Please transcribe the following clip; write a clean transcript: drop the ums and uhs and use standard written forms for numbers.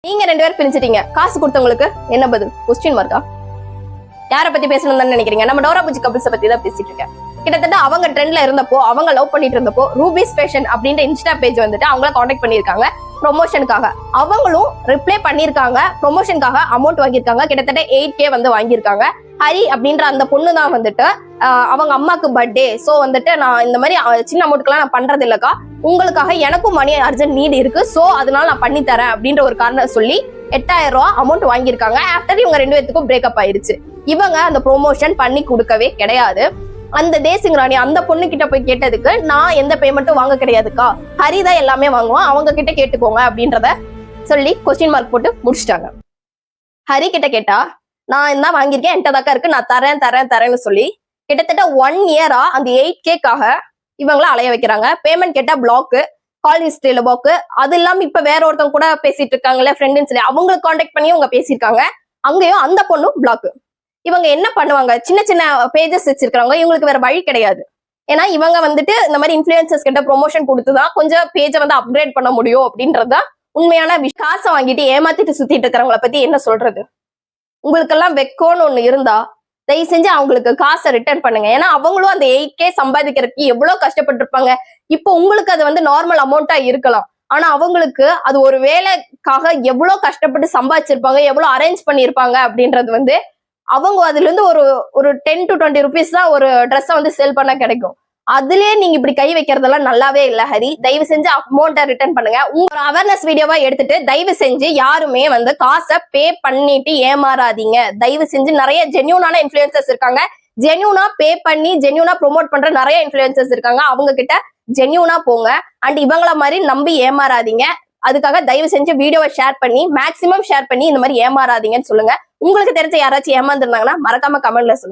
நீங்க 2 பேர் பிரிஞ்சிட்டீங்க. காசு கொடுத்தவங்களுக்கு என்ன பதில்? क्वेश्चन மார்க்கா? யார பத்தி பேசணும்னு நினைக்கிறீங்க? நம்ம டோரா புஜி கபிள்ஸ் பத்தி தான் பேசிட்டு இருக்கேன். கிட்டத்தட்ட அவங்க ட்ரெண்ட்ல இருந்தப்போ, அவங்க லவ் பண்ணிட்டு இருந்தப்போ, ரூபீஸ் ஃபேஷன் அப்படின்ற இன்ஸ்டா பேஜ் வந்துட்டு அவங்கள காண்டாக்ட் பண்ணிருக்காங்க ப்ரொமோஷனுக்காக. அவங்களும் ரிப்ளை பண்ணிருக்காங்க. ப்ரொமோஷனுக்காக அமௌண்ட் வாங்கியிருக்காங்க. கிட்டத்தட்ட 8K வந்து வாங்கியிருக்காங்க. ஹரி அப்படின்ற அந்த பொண்ணு தான் வந்துட்டு அவங்க அம்மாக்கு பர்த்டே, சோ வந்துட்டு நான் இந்த மாதிரி சின்ன அமௌண்ட்க்குலாம் நான் பண்றது இல்லக்கா, உங்களுக்காக எனக்கும் மணி அர்ஜென்ட் நீட் இருக்கு, சோ அதனால நான் பண்ணி தரேன் அப்படின்ற ஒரு காரணம் சொல்லி 8000 ரூபாய் அமௌண்ட் வாங்கியிருக்காங்க. ஆஃப்டர் இவங்க 2 பேத்துக்கும் பிரேக்கப் ஆயிருச்சு. இவங்க அந்த ப்ரொமோஷன் பண்ணி கொடுக்கவே கிடையாது. அந்த தேசிங் ராணி அந்த பொண்ணு கிட்ட போய் கேட்டதுக்கு, நான் எந்த பேமெண்ட்டும் வாங்க கிடையாதுக்கா, ஹரிதான் எல்லாமே வாங்குவான், அவங்க கிட்ட கேட்டுக்கோங்க அப்படின்றத சொல்லி क्वेश्चन மார்க் போட்டு முடிச்சிட்டாங்க. ஹரி கிட்ட கேட்டா, நான் என்ன வாங்கியிருக்கேன், என்கிட்ட தாக்கா இருக்கு, நான் தரேன் தரேன் தரேன்னு சொல்லி கிட்டத்தட்ட 1 இயரா அந்த 8Kக்காக இவங்கள அலைய வைக்கிறாங்க. பேமெண்ட் கேட்டா பிளாக், கால் ஹிஸ்டரியில பிளாக், அது இல்லாம இப்ப வேற ஒருத்தவங்க கூட பேசிட்டு இருக்காங்கல்ல ஃப்ரெண்டுன்னு சொல்லி அவங்களுக்கு கான்டாக்ட் பண்ணி இவங்க பேசியிருக்காங்க. அங்கேயும் அந்த பொண்ணும் பிளாக். இவங்க என்ன பண்ணுவாங்க? சின்ன சின்ன பேஜஸ் வச்சிருக்காங்க, இவங்களுக்கு வேற வழி கிடையாது. ஏன்னா இவங்க வந்துட்டு இந்த மாதிரி இன்ஃபுளுசர்ஸ் கிட்ட ப்ரொமோஷன் கொடுத்துதான் கொஞ்சம் பேஜை வந்து அப்கிரேட் பண்ண முடியும் அப்படின்றதுதான் உண்மையான காசை வாங்கிட்டு ஏமாத்திட்டு சுத்திட்டு இருக்கிறவங்களை பத்தி என்ன சொல்றது? உங்களுக்கெல்லாம் வெக்கோன்னு ஒண்ணு இருந்தா தயவு செஞ்சு அவங்களுக்கு காசை ரிட்டர்ன் பண்ணுங்க. ஏன்னா அவங்களும் அந்த 8K சம்பாதிக்கிறதுக்கு எவ்வளவு கஷ்டப்பட்டு இருப்பாங்க. இப்போ உங்களுக்கு அது வந்து நார்மல் அமௌண்டா இருக்கலாம், ஆனா அவங்களுக்கு அது ஒரு வேலைக்காக எவ்வளவு கஷ்டப்பட்டு சம்பாதிச்சிருப்பாங்க, எவ்வளவு அரேஞ்ச் பண்ணிருப்பாங்க அப்படின்றது வந்து அவங்க அதுல இருந்து ஒரு 10 to 20 ருபீஸ் தான் ஒரு ட்ரெஸ்ஸை வந்து செல் பண்ண கிடைக்கும். அதுலயே நீங்க இப்படி கை வைக்கிறதெல்லாம் நல்லாவே இல்ல ஹரி. தயவு செஞ்சு அமௌண்ட்டை ரிட்டர்ன் பண்ணுங்க. உங்க அவேர்னஸ் வீடியோவா எடுத்துட்டு தயவு செஞ்சு யாருமே வந்து காசை பே பண்ணிட்டு ஏமாறாதீங்க. தயவு செஞ்சு நிறைய ஜென்யூனான இன்ஃபுளுசர்ஸ் இருக்காங்க, ஜென்யூனா பே பண்ணி ஜென்யூனா ப்ரொமோட் பண்ற நிறைய இன்ஃபுளுசர்ஸ் இருக்காங்க. அவங்க கிட்ட ஜென்யூனா போங்க. அண்ட் இவங்கள மாதிரி நம்பி ஏமாறாதீங்க. அதுக்காக தயவு செஞ்சு வீடியோவை ஷேர் பண்ணி மேக்சிமம் ஷேர் பண்ணி இந்த மாதிரி ஏமாறாதீங்கன்னு சொல்லுங்க. உங்களுக்கு தெரிஞ்ச யாராச்சும் ஏமாந்துருந்தாங்கன்னா மறக்காம கமெண்ட்ல சொல்லுங்க.